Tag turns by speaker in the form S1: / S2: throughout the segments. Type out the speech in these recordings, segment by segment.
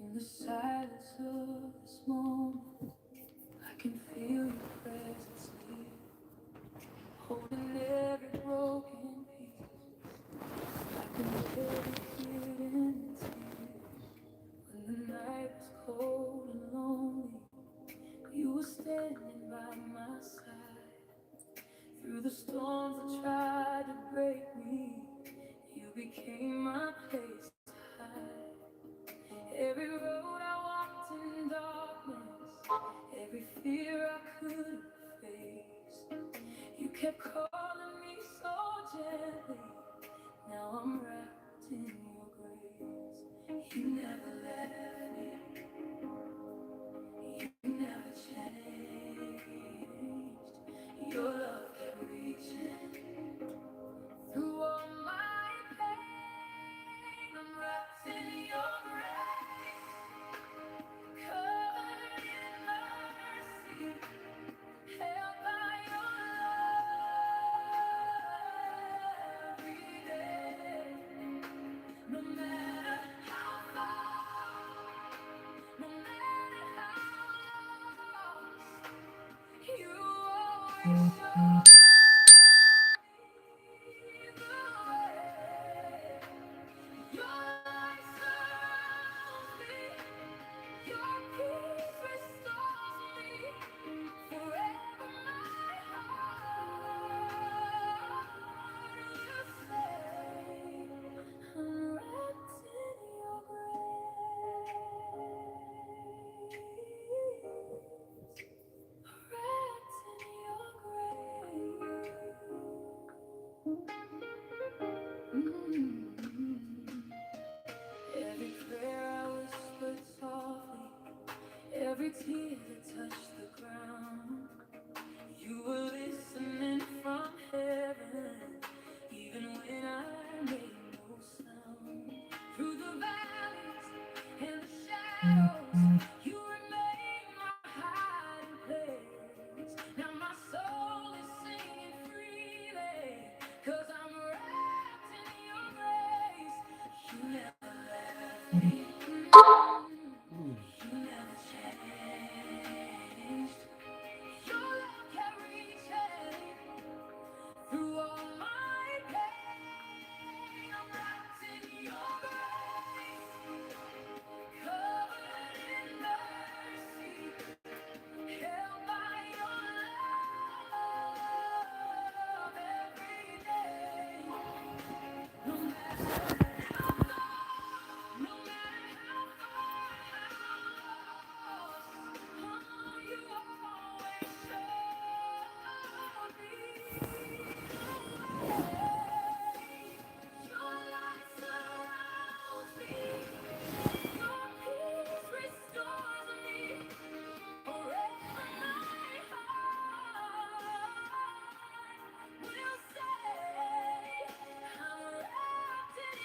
S1: In the silence of this moment, I can feel your presence near, holding every broken piece. I can hear it hidden tears. When the night was cold and lonely, you were standing by my side. Through the storms that tried to break me, you became my place to hide. Every road I walked in darkness, every fear I couldn't face, you kept calling me so gently. Now I'm wrapped in your grace. You never left me, you never changed. Your love kept reaching through all my pain. I'm wrapped in your grace, covered in mercy, held by your love every day. No matter how far, no matter how lost, you always show me the way. Your light surrounds me. Your peace restores me. Forever my heart will say, I'm wrapped in your grace. Wrapped in your grace. Every prayer I whispered softly, every tear that touched the ground, you were listening from heaven, even when I made no sound. Through the valleys and the shadows, you remain my hiding place. Now my soul is singing freely, 'cause I'm wrapped in your grace. You never left me. You never changed. Your love kept reaching through all my pain. I'm wrapped in your grace, covered in mercy, held by your love every day. No matter how far, no matter how far, how lost, oh, you always showed me the way. Your light surrounds me. Your peace restores me. Forever my heart will say, I'm wrapped in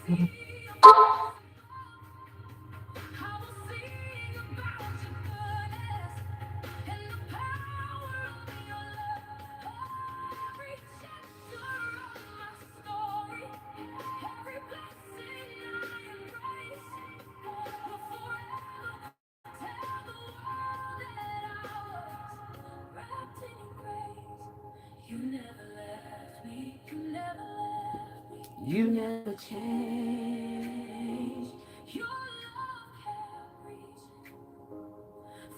S1: You never left me, you never left me, you never changed. Your love kept reaching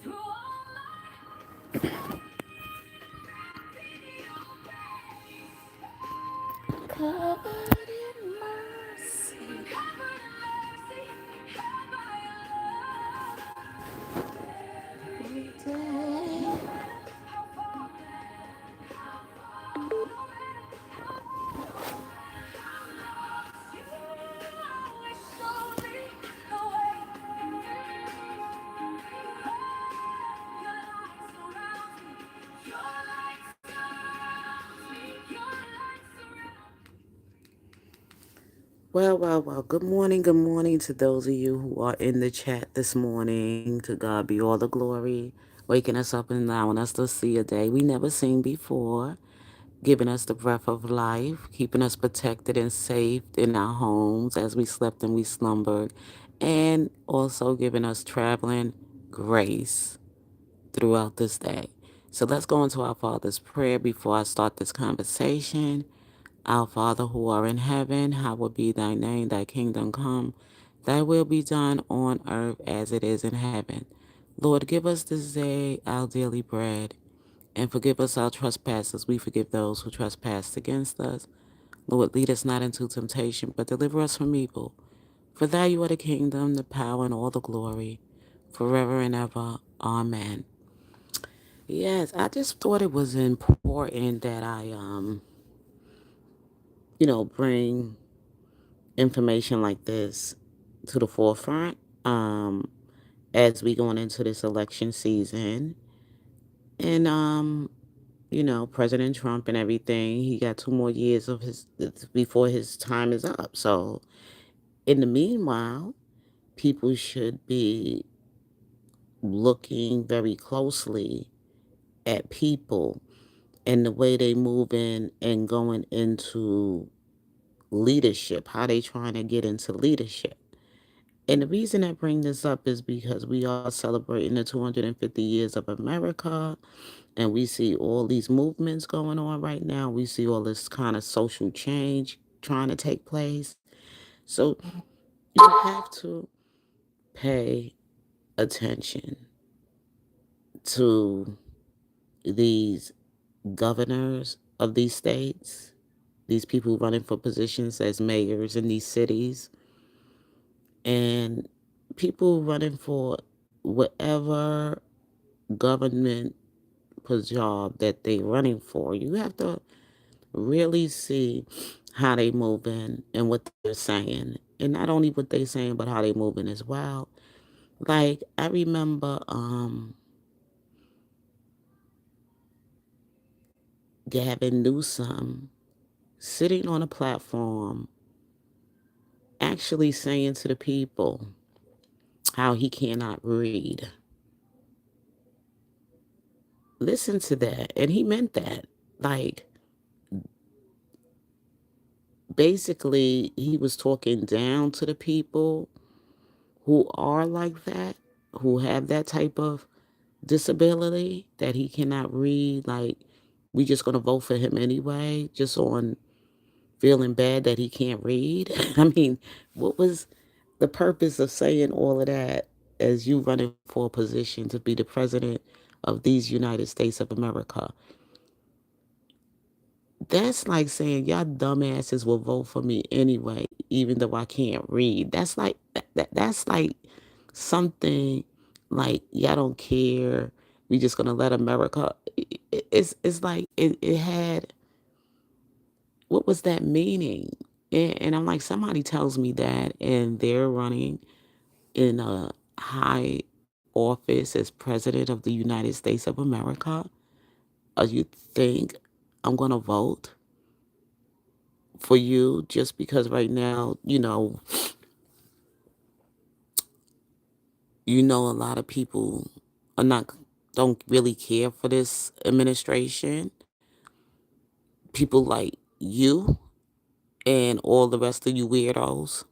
S1: through all my covered in mercy, covered in mercy, held by your love every day. Well. Good morning to those of you who are in the chat this morning. To God be all the glory, waking us up and allowing us to see a day we never seen before, giving us the breath of life, keeping us protected and safe in our homes as we slept and we slumbered, and also giving us traveling grace throughout this day. So let's go into our Father's prayer before I start this conversation. Our Father who art in heaven, hallowed be thy name, thy kingdom come, thy will be done on earth as it is in heaven. Lord, give us this day our daily bread, and forgive us our trespasses. We forgive those who trespass against us. Lord, lead us not into temptation, but deliver us from evil. For thy you are the kingdom, the power, and all the glory, forever and ever. Amen. Yes, I just thought it was important that I, bring information like this to the forefront as we going into this election season. And, President Trump and everything, he got 2 more years of his before his time is up. So in the meanwhile, people should be looking very closely at people and the way they move in and going into leadership, how they trying to get into leadership. And the reason I bring this up is because we are celebrating the 250 years of America, and we see all these movements going on right now. We see all this kind of social change trying to take place. So you have to pay attention to these governors of these states, these people running for positions as mayors in these cities, and people running for whatever government job that they running for. You have to really see how they moving and what they're saying. And not only what they saying, but how they moving as well. Like I remember Gavin Newsom sitting on a platform actually saying to the people how he cannot read. Listen to that. And he meant that. Like, basically, he was talking down to the people who are like that, who have that type of disability that he cannot read. Like, we just going to vote for him anyway, just on feeling bad that he can't read. I mean, what was the purpose of saying all of that as you running for a position to be the president of these United States of America? That's like saying y'all dumbasses will vote for me anyway, even though I can't read. That's like something like y'all don't care. We just gonna let America. It's like it had. What was that meaning? And I'm like, somebody tells me that, and they're running in a high office as president of the United States of America. You think I'm gonna vote
S2: for you, just because right now, a lot of people are not don't really care for this administration. People like you and all the rest of you weirdos,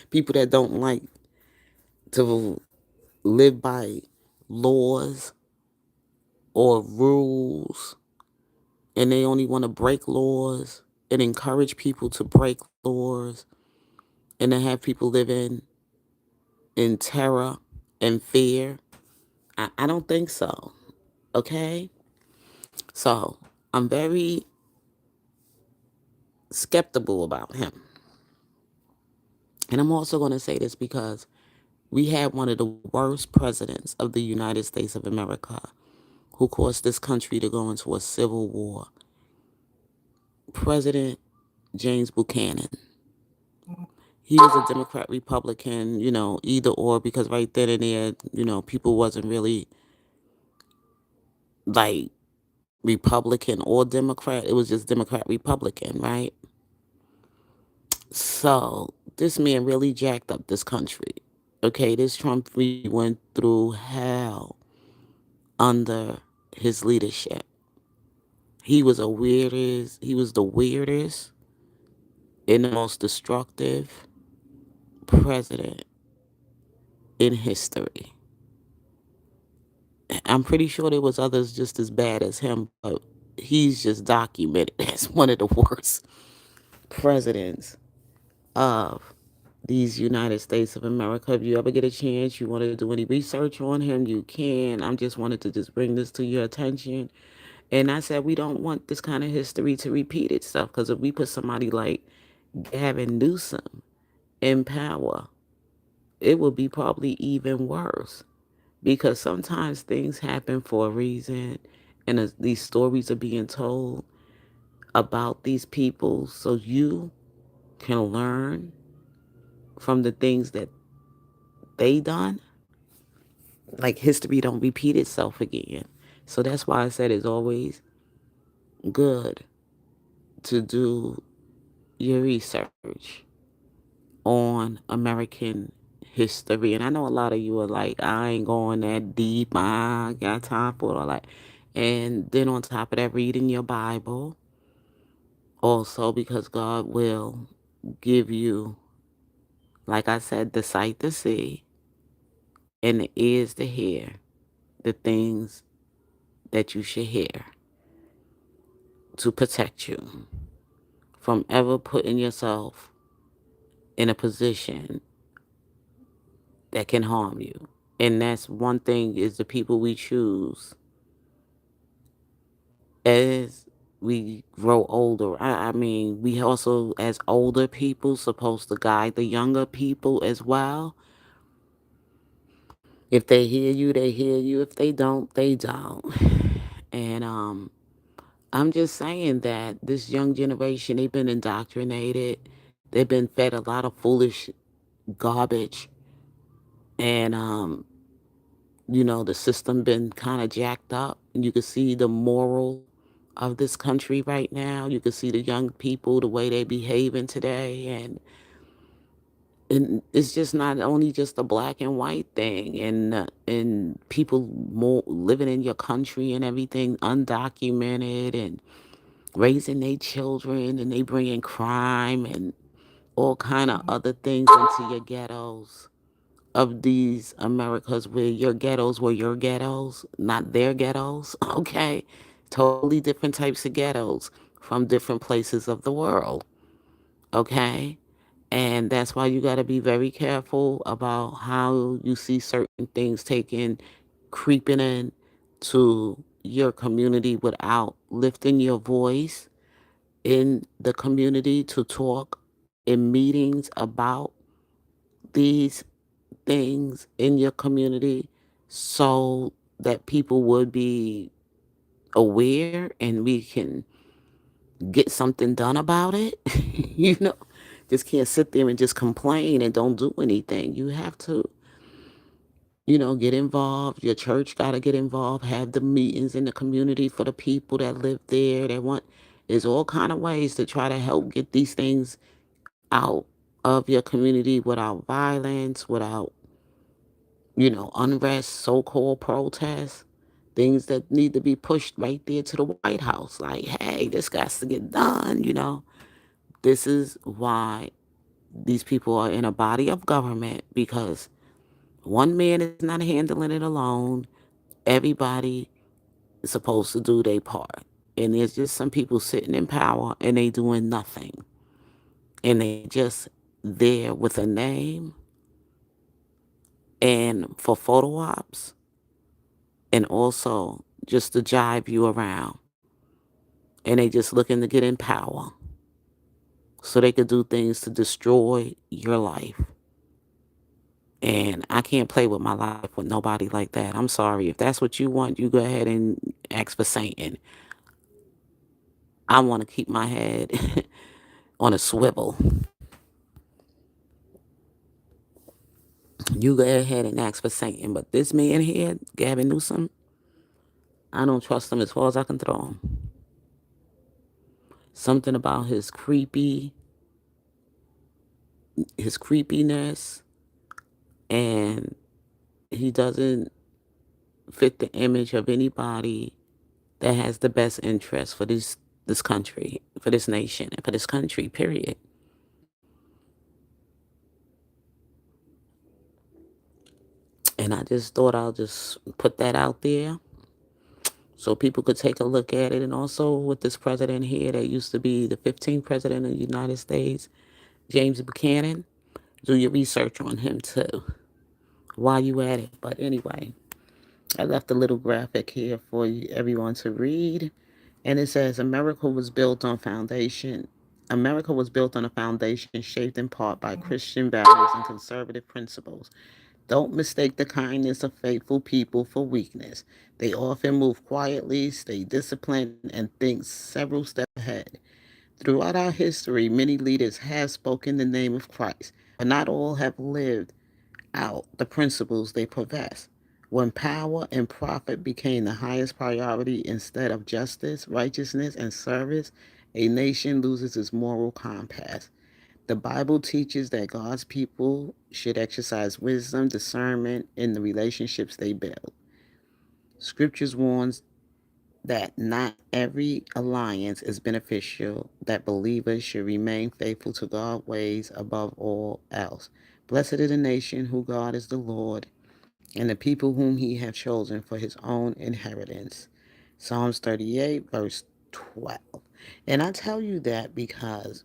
S2: people that don't like to live by laws or rules, and they only want to break laws and encourage people to break laws, and to have people living in terror and fear. I don't think so. Okay? So I'm very skeptical about him. And I'm also going to say this because we had one of the worst presidents of the United States of America who caused this country to go into a civil war. President James Buchanan. He was a Democrat, Republican, either or, because right then and there, people wasn't really like Republican or Democrat. It was just Democrat, Republican, right? So this man really jacked up this country. Okay, this Trump, we went through hell under his leadership. He was the weirdest and the most destructive president in history. I'm pretty sure there was others just as bad as him, but he's just documented as one of the worst presidents of these United States of America. If you ever get a chance, you want to do any research on him, you can. I just wanted to just bring this to your attention. And I said we don't want this kind of history to repeat itself, because if we put somebody like Gavin Newsom in power, it would be probably even worse, because sometimes things happen for a reason, and as these stories are being told about these people so you can learn from the things that they done. Like, history don't repeat itself again. So that's why I said it's always good to do your research on American history. And I know a lot of you are like, I ain't going that deep. I ain't got time for all that. And then on top of that, reading your Bible also, because God will give you, like I said, the sight to see and the ears to hear the things that you should hear to protect you from ever putting yourself in a position that can harm you. And that's one thing, is the people we choose as we grow older. I mean, we also, as older people, supposed to guide the younger people as well. If they hear you, they hear you. If they don't, they don't. And I'm just saying that this young generation, they've been indoctrinated. They've been fed a lot of foolish garbage. And the system been kind of jacked up. You can see the moral of this country right now. You can see the young people, the way they behaving today, and it's just not only just a black and white thing, and people more living in your country and everything undocumented and raising their children, and they bringing crime and all kind of other things into your ghettos of these Americas, where your ghettos were your ghettos, not their ghettos. Okay, totally different types of ghettos from different places of the world. Okay, and that's why you got to be very careful about how you see certain things taken, creeping in to your community without lifting your voice in the community to talk in meetings about these things in your community, so that people would be aware and we can get something done about it. you know, just can't sit there and just complain and don't do anything. You have to, get involved. Your church got to get involved, have the meetings in the community for the people that live there. They want, There's all kind of ways to try to help get these things out of your community without violence, without, unrest, so-called protests, things that need to be pushed right there to the White House. Like, hey, this got to get done. This is why these people are in a body of government, because one man is not handling it alone. Everybody is supposed to do their part. And there's just some people sitting in power and they doing nothing. And they just there with a name and for photo ops, and also just to jive you around. And they just looking to get in power so they could do things to destroy your life. And I can't play with my life with nobody like that. I'm sorry. If that's what you want, you go ahead and ask for Satan. I want to keep my head on a swivel. You go ahead and ask for Satan. But this man here, Gavin Newsom, I don't trust him as far as I can throw him. Something about his creepiness, and he doesn't fit the image of anybody that has the best interest for this country, for this nation, and for this country, period. And I just thought I'll just put that out there so people could take a look at it. And also with this president here that used to be the 15th president of the United States, James Buchanan, do your research on him too while you at it. But anyway, I left a little graphic here for everyone to read. And it says, America was built on a foundation shaped in part by Christian values and conservative principles. Don't mistake the kindness of faithful people for weakness. They often move quietly, stay disciplined, and think several steps ahead. Throughout our history, many leaders have spoken the name of Christ, but not all have lived out the principles they profess. When power and profit became the highest priority instead of justice, righteousness, and service, a nation loses its moral compass. The Bible teaches that God's people should exercise wisdom, discernment in the relationships they build. Scriptures warns that not every alliance is beneficial, that believers should remain faithful to God's ways above all else. Blessed is the nation whose God is the Lord, and the people whom he hath chosen for his own inheritance. Psalms 38, verse 12. And I tell you that because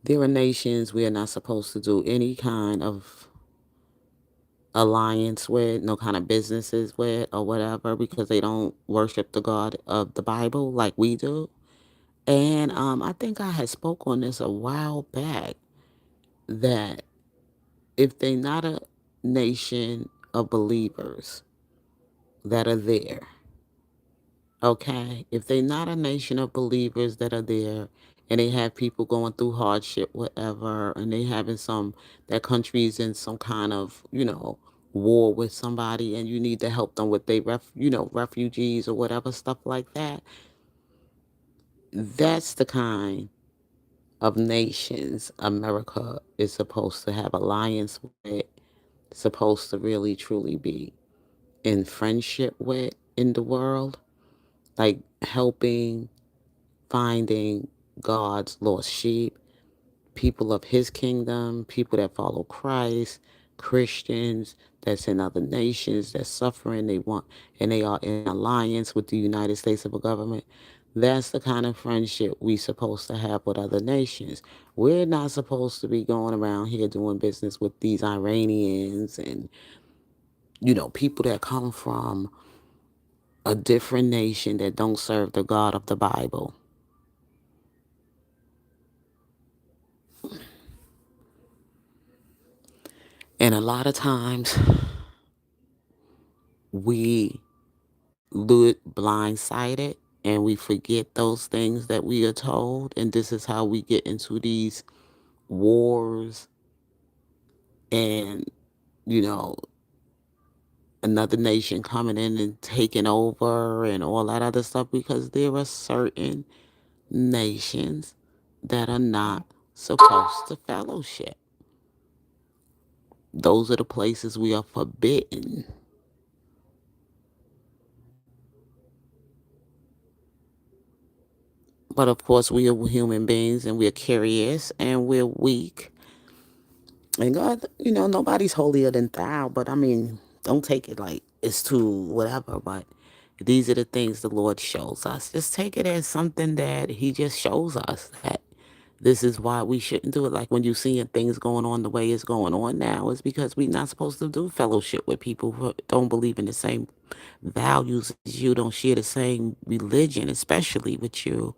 S2: there are nations we are not supposed to do any kind of alliance with, no kind of businesses with, or whatever, because they don't worship the God of the Bible like we do. And I think I had spoke on this a while back, that if they not a nation of believers that are there, okay, if they not a nation of believers that are there, and they have people going through hardship, whatever, and they having that country's in some kind of, war with somebody, and you need to help them with refugees or whatever, stuff like that. That's the kind of nations America is supposed to have alliance with, supposed to really truly be in friendship with in the world, like helping, finding God's lost sheep, people of his kingdom, people that follow Christ, Christians that's in other nations that's suffering, and they are in alliance with the United States of a government. That's the kind of friendship we supposed to have with other nations. We're not supposed to be going around here doing business with these Iranians and, people that come from a different nation that don't serve the God of the Bible. And a lot of times we look blindsided and we forget those things that we are told. And this is how we get into these wars and, you know, another nation coming in and taking over and all that other stuff, because there are certain nations that are not supposed to fellowship. Those are the places we are forbidden. But of course, we are human beings and we're curious and we're weak. And God, nobody's holier than thou, but I mean, don't take it like it's too whatever. But these are the things the Lord shows us. Just take it as something that He just shows us that this is why we shouldn't do it. Like when you seeing things going on the way it's going on now, is because we're not supposed to do fellowship with people who don't believe in the same values as you, don't share the same religion, especially with you,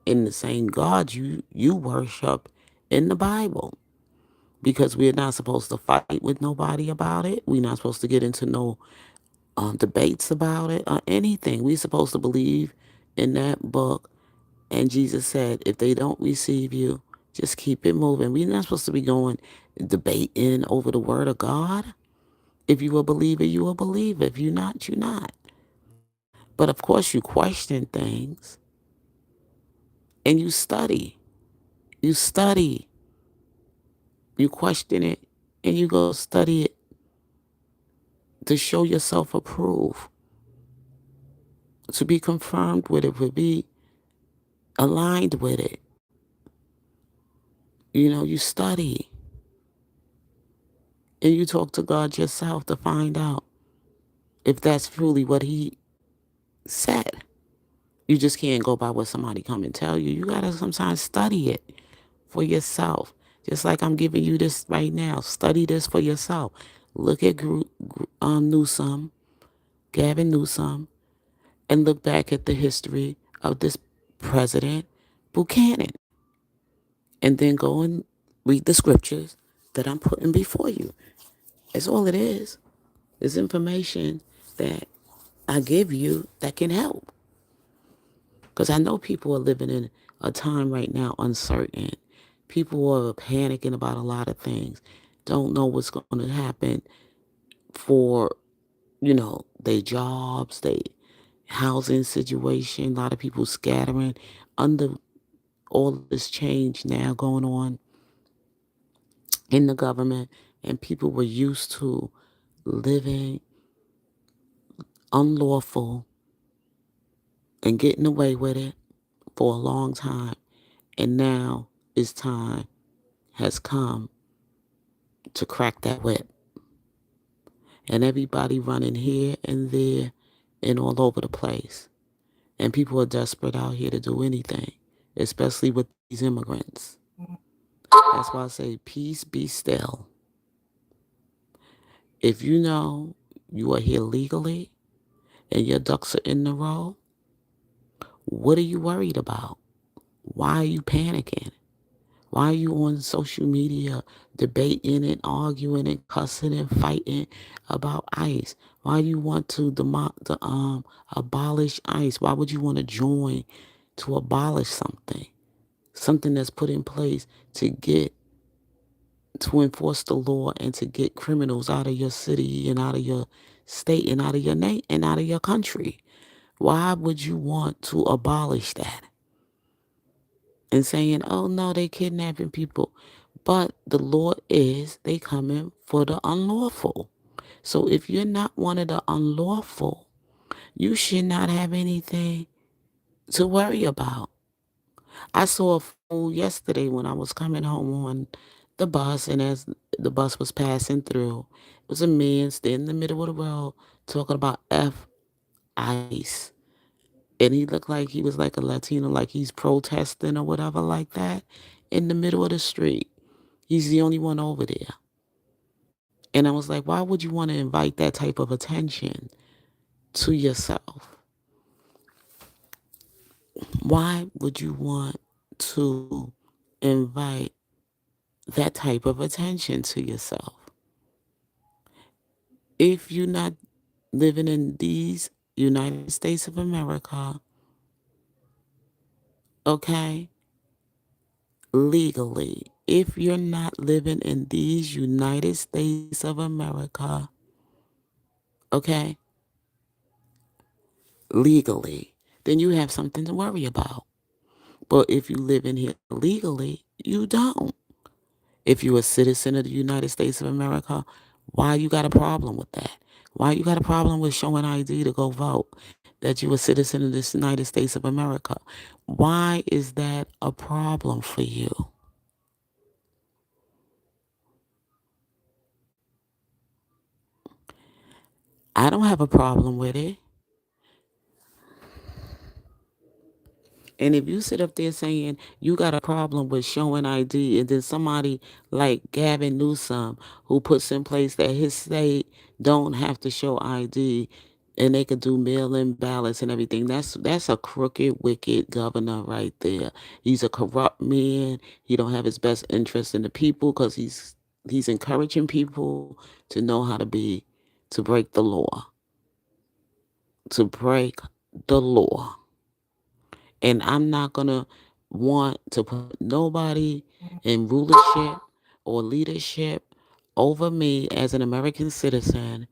S2: in the same God you worship in the Bible. Because we're not supposed to fight with nobody about it. We're not supposed to get into no debates about it or anything. We're supposed to believe in that book. And Jesus said, if they don't receive you, just keep it moving. We're not supposed to be going debating over the word of God. If you a believer, you a believer. If you're not, you're not. But of course, you question things and you study. You study. You question it and you go study it to show yourself approved, to be confirmed with it, to be aligned with it. You study and you talk to God yourself to find out if that's truly what He said. You just can't go by what somebody come and tell you. You gotta sometimes study it for yourself. Just like I'm giving you this right now. Study this for yourself. Look at Newsom, Gavin Newsom, and look back at the history of this President Buchanan. And then go and read the scriptures that I'm putting before you. That's all it is. It's information that I give you that can help. Because I know people are living in a time right now uncertain. People are panicking about a lot of things. Don't know what's going to happen for, their jobs, their housing situation. A lot of people scattering under all this change now going on in the government. And people were used to living unlawful and getting away with it for a long time. And now it's time has come to crack that whip. And everybody running here and there and all over the place. And people are desperate out here to do anything, especially with these immigrants. That's why I say, peace be still. If you know you are here legally and your ducks are in the row, what are you worried about? Why are you panicking? Why are you on social media debating and arguing and cussing and fighting about ICE? Why do you want to abolish ICE? Why would you want to join to abolish something? Something that's put in place to enforce the law and to get criminals out of your city and out of your state and out of your name and out of your country. Why would you want to abolish that? And saying, oh no, they kidnapping people. But the law is they coming for the unlawful. So if you're not one of the unlawful, you should not have anything to worry about. I saw a fool yesterday when I was coming home on the bus, and as the bus was passing through, it was a man standing in the middle of the road talking about F ICE. And he looked like he was like a Latino, like he's protesting or whatever like that in the middle of the street. He's the only one over there. And I was like, why would you want to invite that type of attention to yourself? Why would you want to invite that type of attention to yourself? If you're not living in these United States of America, okay, legally, if you're not living in these United States of America, okay, legally, then you have something to worry about. But if you live in here illegally, you don't. If you're a citizen of the United States of America, why you got a problem with that? Why you got a problem with showing ID to go vote? That you're a citizen of the United States of America. Why is that a problem for you? I don't have a problem with it. And if you sit up there saying you got a problem with showing ID, and then somebody like Gavin Newsom, who puts in place that his state don't have to show ID and they could do mail-in ballots and everything, that's a crooked, wicked governor right there. He's a corrupt man. He don't have his best interest in the people because he's encouraging people to know how to break the law, to break the law. And I'm not going to want to put nobody in rulership or leadership over me as an American citizen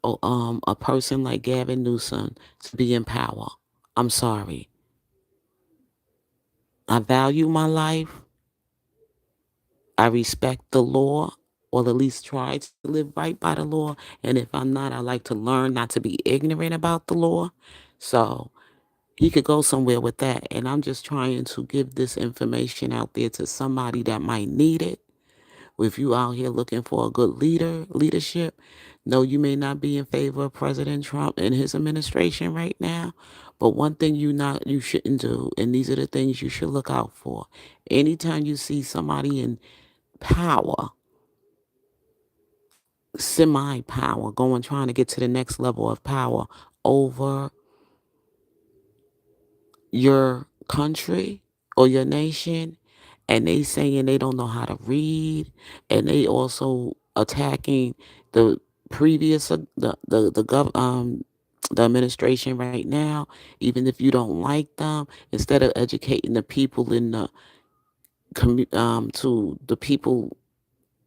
S2: or a person like Gavin Newsom to be in power. I'm sorry. I value my life. I respect the law, or at least try to live right by the law. And if I'm not, I like to learn not to be ignorant about the law. So he could go somewhere with that. And I'm just trying to give this information out there to somebody that might need it. If you out here looking for a good leadership, no, you may not be in favor of President Trump and his administration right now. But one thing you shouldn't do, and these are the things you should look out for. Anytime you see somebody in power, semi power, going trying to get to the next level of power over your country or your nation, and they saying they don't know how to read, and they also attacking the previous the administration right now, even if you don't like them, instead of educating the people in the to the people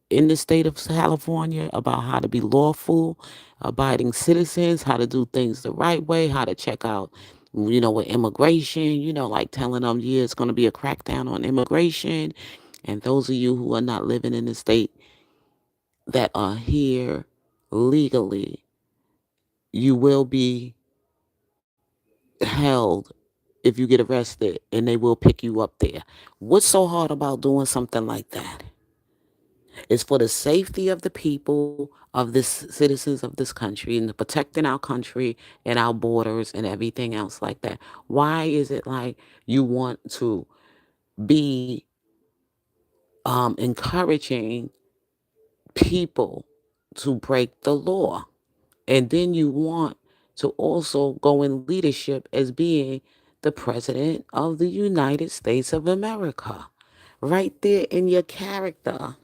S2: in the state of California about how to be lawful, abiding citizens, how to do things the right way, how to check out, with immigration, like telling them, yeah, it's going to be a crackdown on immigration. And those of you who are not living in the state that are here legally, you will be held if you get arrested and they will pick you up there. What's so hard about doing something like that? It's for the safety of the people, of this citizens of this country, and protecting our country and our borders and everything else like that. Why is it like you want to be encouraging people to break the law, and then you want to also go in leadership as being the president of the United States of America? Right there in your character.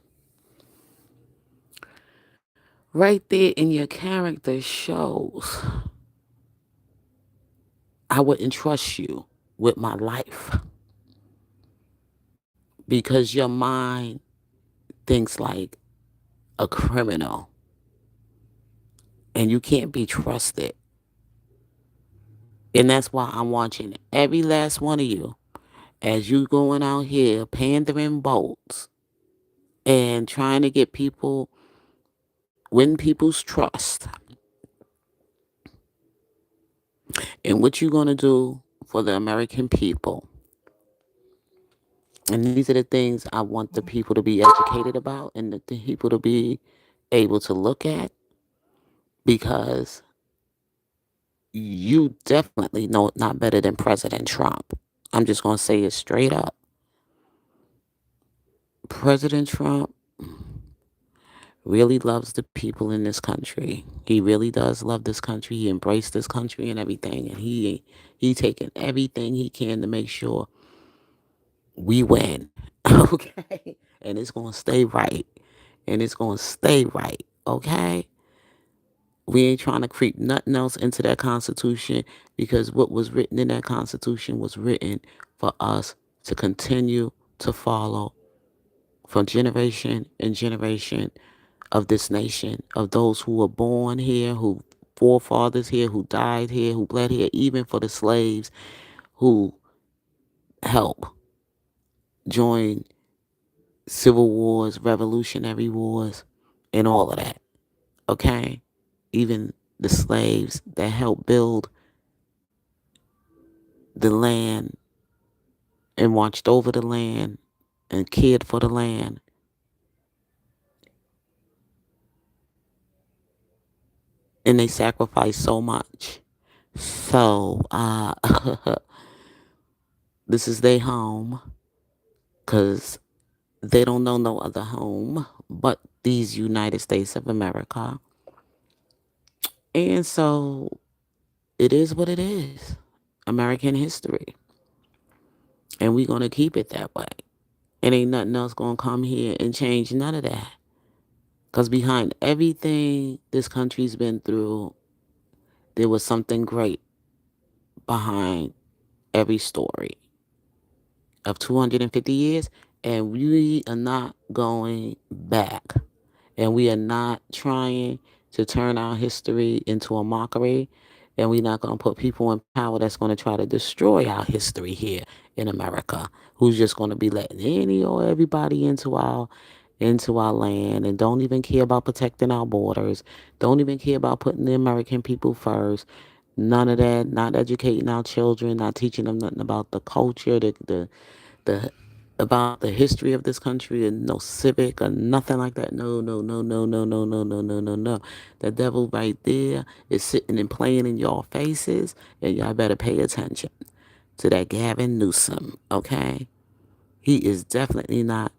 S2: Right there in your character shows I wouldn't trust you with my life because your mind thinks like a criminal and you can't be trusted. And that's why I'm watching every last one of you as you going out here pandering votes and trying to get people, win people's trust. And what you going to do for the American people. And these are the things I want the people to be educated about and the people to be able to look at, because you definitely know not better than President Trump. I'm just going to say it straight up. President Trump really loves the people in this country. He really does love this country. He embraced this country and everything, and he taking everything he can to make sure we win. Okay? And it's going to stay right. And it's going to stay right. Okay? We ain't trying to creep nothing else into that Constitution, because what was written in that Constitution was written for us to continue to follow from generation and generation of this nation, of those who were born here, who forefathers here who died here, who bled here, even for the slaves who helped join civil wars, revolutionary wars, and all of that. Okay? Even the slaves that helped build the land and watched over the land and cared for the land. And they sacrificed so much. So, this is their home because they don't know no other home but these United States of America. And so it is what it is. American history. And we're going to keep it that way. And ain't nothing else going to come here and change none of that. Because behind everything this country's been through, there was something great behind every story of 250 years. And we are not going back. And we are not trying to turn our history into a mockery. And we're not going to put people in power that's going to try to destroy our history here in America, who's just going to be letting any or everybody into our land and don't even care about protecting our borders, don't even care about putting the American people first. None of that, not educating our children, not teaching them nothing about the culture, the about the history of this country, and no civic or nothing like that. No, no, no, no, no, no, no, no, no, no, no. The devil right there is sitting and playing in your faces, and y'all better pay attention to that Gavin Newsom, okay? He is definitely not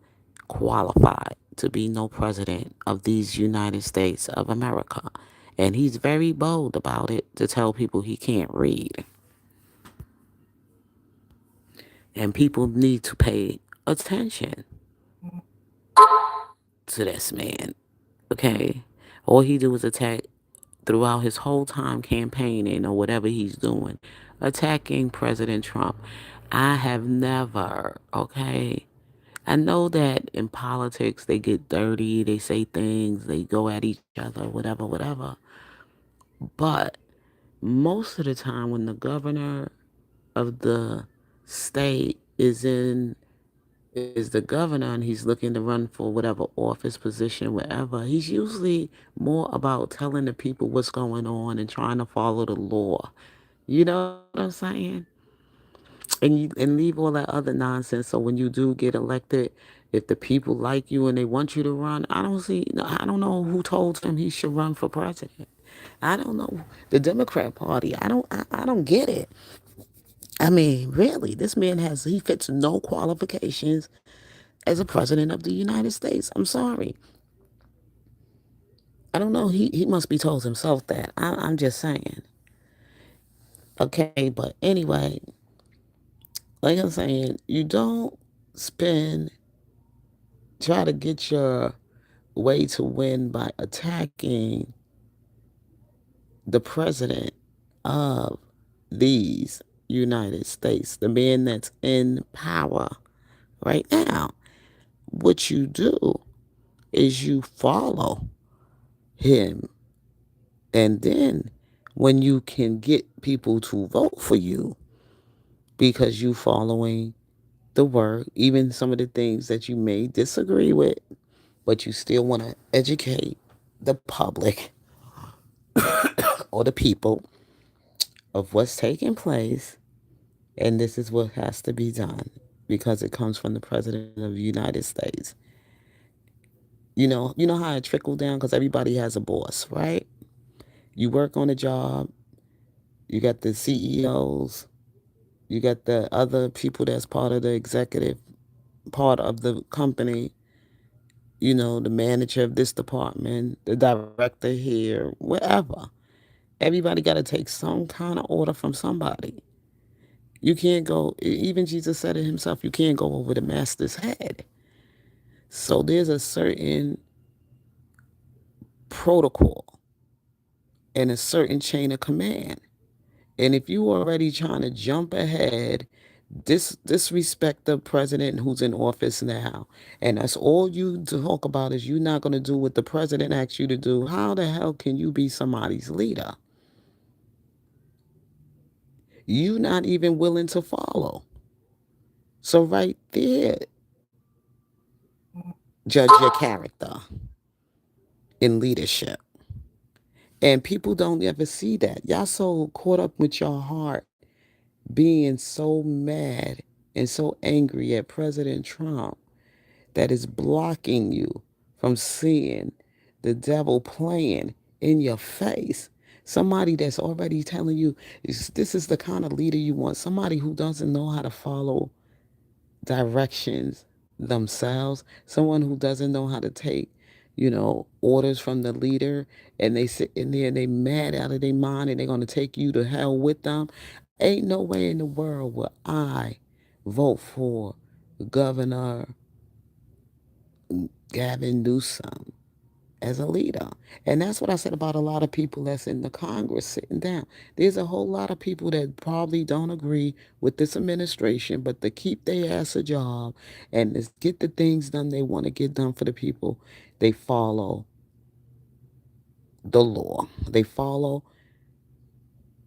S2: qualified to be no president of these United States of America. And he's very bold about it to tell people he can't read. And people need to pay attention to this man. Okay? All he do is attack throughout his whole time campaigning or whatever he's doing, attacking President Trump. I have never, okay? I know that in politics they get dirty, they say things, they go at each other, whatever, whatever. But most of the time when the governor of the state is the governor and he's looking to run for whatever office position, whatever, he's usually more about telling the people what's going on and trying to follow the law. You know what I'm saying? And leave all that other nonsense. So when you do get elected, if the people like you and they want you to run, I don't know who told him he should run for president. I don't know the Democrat Party. I don't get it. I mean, really, this man he fits no qualifications as a president of the United States. I'm sorry. I don't know. He must be told himself that. I'm just saying. Okay, but anyway, like I'm saying, you don't spend, try to get your way to win by attacking the president of these United States, the man that's in power right now. What you do is you follow him. And then when you can get people to vote for you because you following the word, even some of the things that you may disagree with, but you still want to educate the public or the people of what's taking place. And this is what has to be done because it comes from the president of the United States. You know how it trickled down because everybody has a boss, right? You work on a job, you got the CEOs, you got the other people that's part of the executive part of the company, the manager of this department, the director here, whatever. Everybody got to take some kind of order from somebody. You can't go, even Jesus said it himself, you can't go over the master's head. So there's a certain protocol and a certain chain of command. And if you already trying to jump ahead, disrespect the president who's in office now, and that's all you talk about is you're not going to do what the president asks you to do, how the hell can you be somebody's leader? You not even willing to follow. So right there, judge your character in leadership. And people don't ever see that. Y'all so caught up with your heart being so mad and so angry at President Trump that is blocking you from seeing the devil playing in your face. Somebody that's already telling you this is the kind of leader you want. Somebody who doesn't know how to follow directions themselves. Someone who doesn't know how to take, orders from the leader, and they sit in there and they mad out of their mind and they're going to take you to hell with them. Ain't no way in the world will I vote for Governor Gavin Newsom as a leader. And that's what I said about a lot of people that's in the Congress sitting down. There's a whole lot of people that probably don't agree with this administration, but to keep their ass a job and to get the things done they want to get done for the people, they follow the law. They follow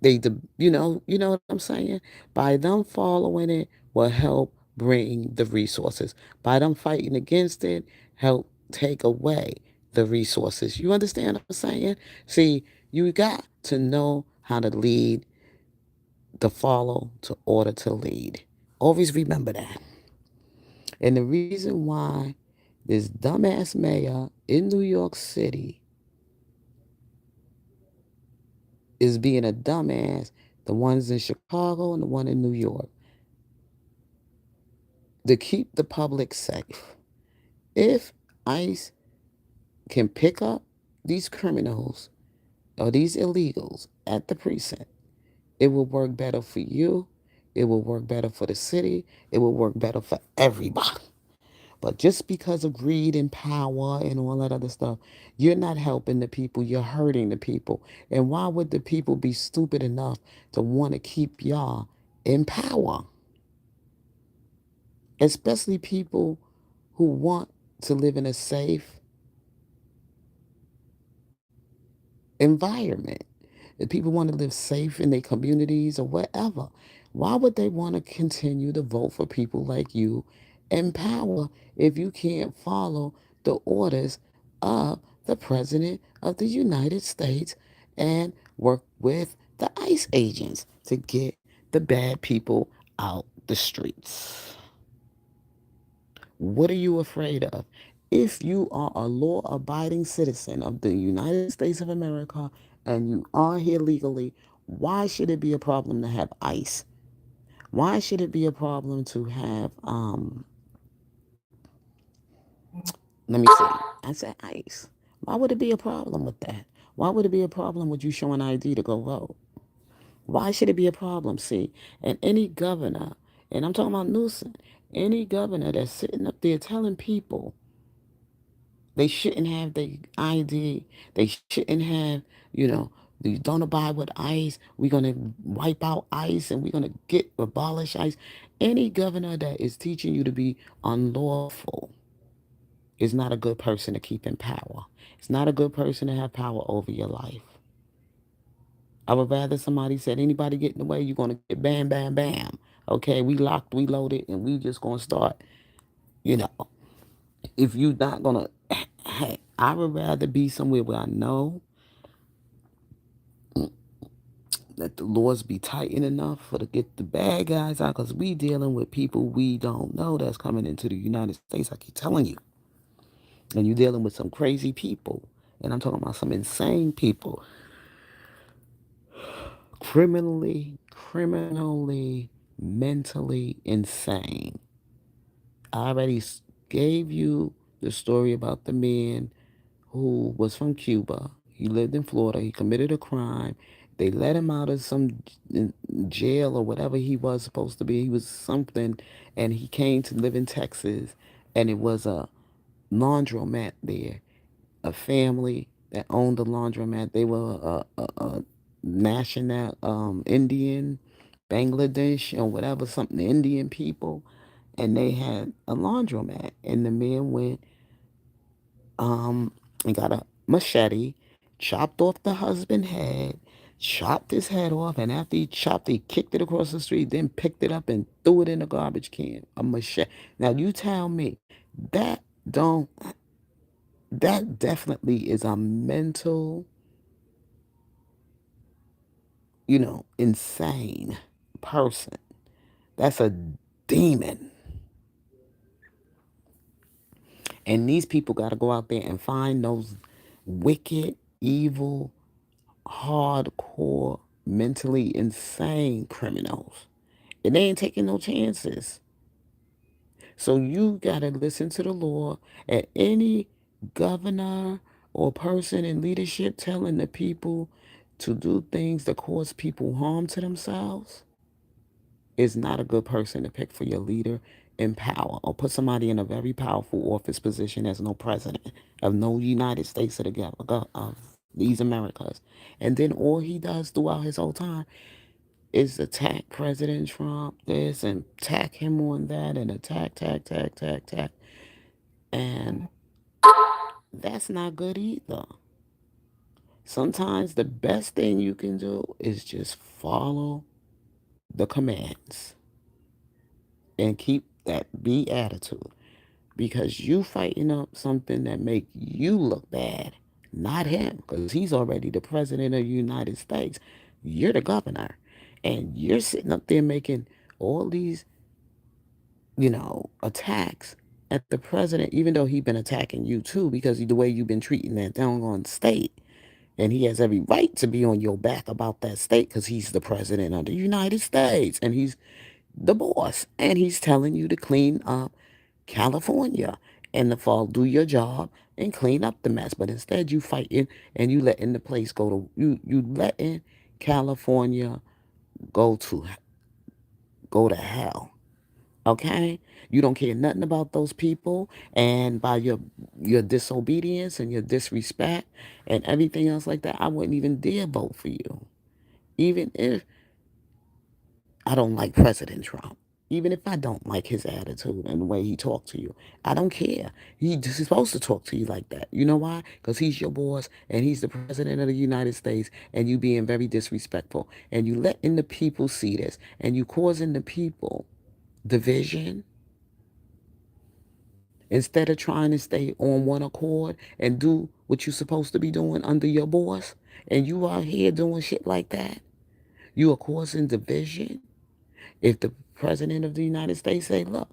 S2: you know what I'm saying? By them following it will help bring the resources. By them fighting against it, help take away the resources. You understand what I'm saying? See, you got to know how to lead, to follow, to order to lead. Always remember that. And the reason why this dumbass mayor in New York City is being a dumbass, the ones in Chicago and the one in New York, to keep the public safe. If ICE can pick up these criminals or these illegals at the precinct, it will work better for you. It will work better for the city. It will work better for everybody. But just because of greed and power and all that other stuff, you're not helping the people. You're hurting the people. And why would the people be stupid enough to want to keep y'all in power? Especially people who want to live in a safe environment. If people want to live safe in their communities or whatever, why would they want to continue to vote for people like you in power if you can't follow the orders of the President of the United States and work with the ICE agents to get the bad people out the streets? What are you afraid of? If you are a law abiding citizen of the United States of America and you are here legally, why should it be a problem to have ICE? Why should it be a problem to have, let me see, I said ICE. Why would it be a problem with that? Why would it be a problem with you showing ID to go vote? Why should it be a problem? See, and any governor, and I'm talking about Newsom, any governor that's sitting up there telling people they shouldn't have the ID. They shouldn't have, you know, you don't abide with ICE. We're going to wipe out ICE and we're going to abolish ICE. Any governor that is teaching you to be unlawful is not a good person to keep in power. It's not a good person to have power over your life. I would rather somebody said, anybody get in the way, you're going to get bam, bam, bam. Okay, we locked, we loaded, and we just going to start, you know, if you not gonna, hey, I would rather be somewhere where I know that the laws be tightened enough for to get the bad guys out, because we dealing with people we don't know that's coming into the United States. I keep telling you, and you dealing with some crazy people, and I'm talking about some insane people, criminally, mentally insane. I already gave you the story about the man who was from Cuba. He lived in Florida. He committed a crime. They let him out of some jail or whatever he was supposed to be. He was something, and he came to live in Texas, and it was a laundromat there. A family that owned the laundromat. They were a national Indian, Bangladesh or whatever, something Indian people, and they had a laundromat. And the man went and got a machete, chopped off the husband's head, chopped his head off, and after he chopped, he kicked it across the street, then picked it up and threw it in the garbage can. A machete. Now you tell me that don't that definitely is a mental, insane person. That's a demon. And these people got to go out there and find those wicked, evil, hardcore, mentally insane criminals. And they ain't taking no chances. So you got to listen to the law. And any governor or person in leadership telling the people to do things that cause people harm to themselves is not a good person to pick for your leader in power, or put somebody in a very powerful office position as no president of no United States of of these Americas. And then all he does throughout his whole time is attack President Trump, this, and attack him on that, and attack. And that's not good either. Sometimes the best thing you can do is just follow the commands and keep that B attitude, because you fighting up something that make you look bad, not him, because he's already the president of the United States. You're the governor, and you're sitting up there making all these, attacks at the president, even though he's been attacking you too, because of the way you've been treating that doggone state. And he has every right to be on your back about that state, because he's the president of the United States and he's the boss. And he's telling you to clean up California and the fall, do your job and clean up the mess. But instead you fighting and you letting the place go to you letting California go to go to hell. Okay? You don't care nothing about those people, and by your disobedience and your disrespect and everything else like that, I wouldn't even dare vote for you. Even if I don't like President Trump. Even if I don't like his attitude and the way he talked to you, I don't care. He's supposed to talk to you like that. You know why? Because he's your boss and he's the president of the United States, and you being very disrespectful. And you letting the people see this, and you causing the people division instead of trying to stay on one accord and do what you're supposed to be doing under your boss. And you out here doing shit like that. You are causing division. If the president of the United States say, look,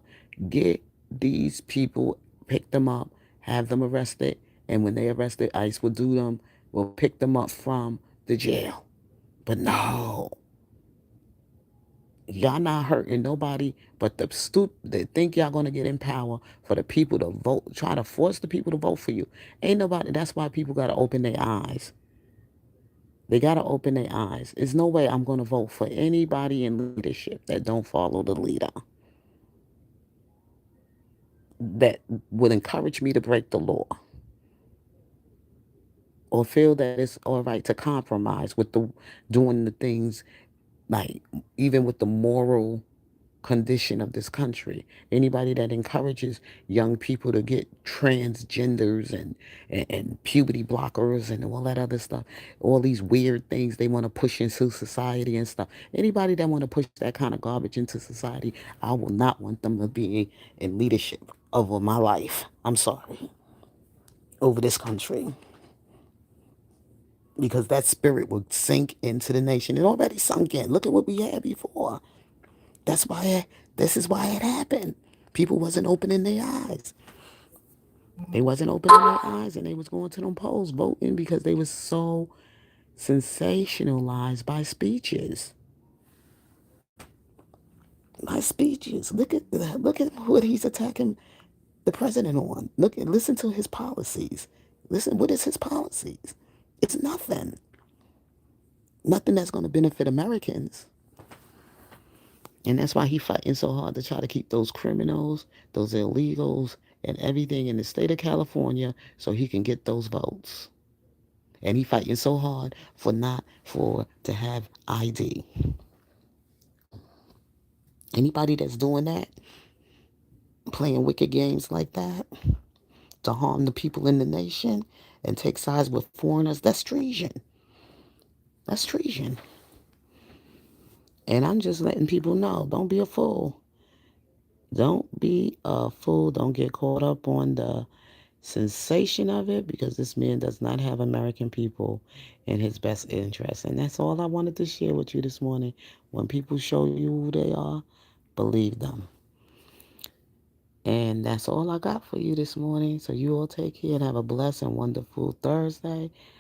S2: get these people, pick them up, have them arrested, and when they arrested, ICE will pick them up from the jail. But no, y'all not hurting nobody but the stupid that think y'all gonna get in power for the people to vote, try to force the people to vote for you. Ain't nobody. That's why people gotta open their eyes. They gotta open their eyes. There's no way I'm gonna vote for anybody in leadership that don't follow the leader, that would encourage me to break the law, or feel that it's all right to compromise with the doing the things, like even with the moral condition of this country. Anybody that encourages young people to get transgenders and puberty blockers and all that other stuff, all these weird things they want to push into society and stuff. Anybody that want to push that kind of garbage into society, I will not want them to be in leadership over my life. I'm sorry. Over this country. Because that spirit will sink into the nation. It already sunk in. Look at what we had before. That's why this is why it happened. People wasn't opening their eyes. They wasn't opening their eyes, and they was going to them polls voting because they was so sensationalized by speeches. By speeches. Look at what he's attacking the president on. Listen to his policies. Listen, what is his policies? It's nothing. Nothing that's going to benefit Americans. And that's why he fighting so hard to try to keep those criminals, those illegals, and everything in the state of California so he can get those votes. And he fighting so hard for not for to have ID. Anybody that's doing that, playing wicked games like that, to harm the people in the nation and take sides with foreigners, that's treason. That's treason. And I'm just letting people know, don't be a fool. Don't be a fool. Don't get caught up on the sensation of it, because this man does not have American people in his best interest. And that's all I wanted to share with you this morning. When people show you who they are, believe them. And that's all I got for you this morning. So you all take care and have a blessed and wonderful Thursday.